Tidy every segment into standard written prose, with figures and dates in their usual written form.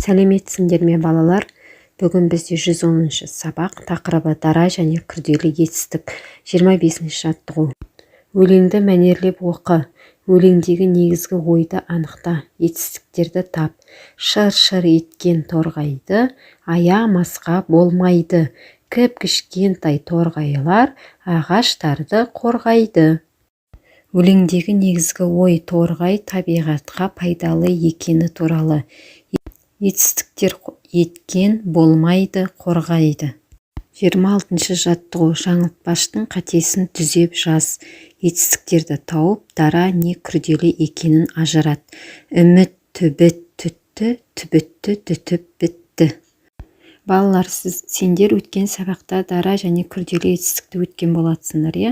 Сәлеметсіңдер ме балалар? Бүгін бізде 110-шы сабақ, тақырыбы дара және күрделі етістік. 25-ші жаттығу. Өлеңді мәнерлеп оқы. Өлеңдегі негізгі ойды анықта. Етістіктерді тап. Шыр-шыр еткен торғайды аямасқа болмайды. Кіп-кішкентай торғайлар ағаштарды қорғайды. Өлеңдегі негізгі ой торғай табиғатқа пайдалы екені туралы. Етістіктер еткен болмайды, қорғайды. 26-шы жаттығу. Жаңылтпаштың қатесін түзеп жаз. Етістіктерді тауып, дара не күрделі екенін ажырат. Үміт, түбіт, түтті, түбітті, түтіп, бітті. Балалар, сендер өткен сабақта дара және күрделі етістікті өткен болатсыңдар, иә?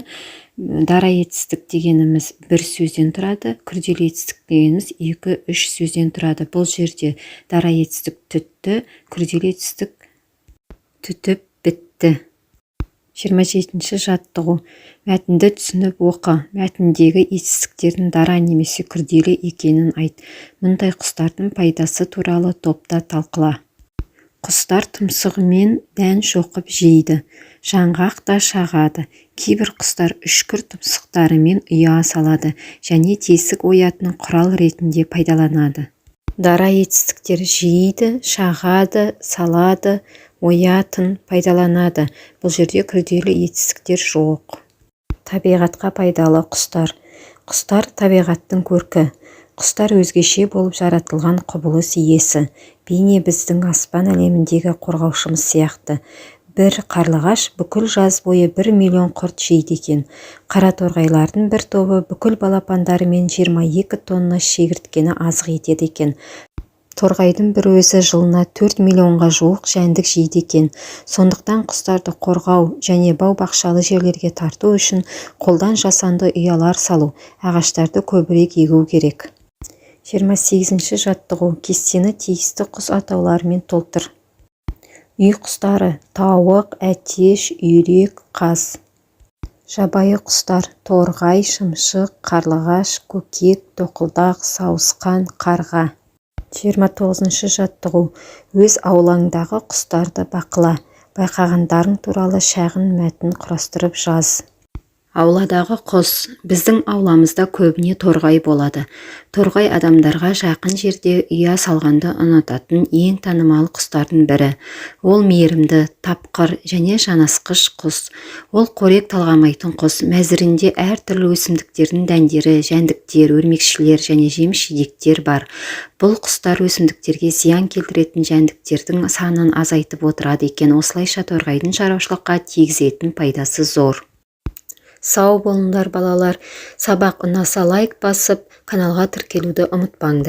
Дара етістік дегеніміз бір сөзден тұрады, күрделі етістік дегеніміз 2-3 сөзден тұрады. Бұл жерде дара етістік түтті, күрделі етістік түтіп, бітті. 27-ші жаттығу. Мәтінді түсініп оқы. Мәтіндегі етістіктердің дара немесе күрделі екенін айт. Мұндай құстардың пайдасы туралы топта талқыла. Құстар тұмсығымен дән шоқып жейді. Жаңғақ та шағады. Кейбір құстар үшкір тұмсықтарымен ұя салады және тесік оятын құрал ретінде пайдаланады. Дара етістіктер жейді, шағады, салады, оятын пайдаланады. Бұл жерде күрделі етістіктер жоқ. Табиғатқа пайдалы құстар. Құстар табиғаттың көркі. Құстар өзгеше болып жаратылған құбылыс иесі. Бейне біздің аспан әлеміндегі қорғаушымыз сияқты. Бір қарлығаш бүкіл жаз бойы 1 миллион құрт жейді екен. Қара торғайлардың бір тобы бүкіл балапандарымен 22 тонна шегірткені азық етеді екен. Торғайдың бір өзі жылына 4 миллионға жуық жәндік жейді екен. Сондықтан құстарды қорғау және бау-бақшалы жерлерге тарту үшін қолдан жасанды ұялар салу, ағаштарды көбірек егу керек. 28-ші жаттығу. Кестені тиісті құс атауларымен толтыр. Үй құстары: тауық, әтеш, үйрек, қаз. Жабайы құстар: торғай, шымшық, қарлығаш, көкек, тоқылдақ, сауысқан, қарға. 29-ші жаттығу. Өз аулаңдағы құстарды бақыла. Байқағандарың туралы шағын мәтін құрастырып жаз. Ауладағы құс. Біздің ауламызда көбіне торғай болады. Торғай адамдарға жақын жерде ұя салғанды ұнататын ең танымал құстардың бірі. Ол мейірімді, тапқыр және жанасқыш құс. Ол қорек талғамайтын құс. Мәзірінде әртүрлі өсімдіктердің дәндері, жәндіктер, өрмекшілер және жеміс-жидектер бар. Бұл құстар өсімдіктерге зиян келтіретін жәндіктердің санын азайтып отырады екен. Осылайша торғайдың шаруашылыққа тигізетін пайдасы зор. Сау болыңдар балалар. Сабақ ұнаса лайк басып, каналға тіркелуді ұмытпаңдар.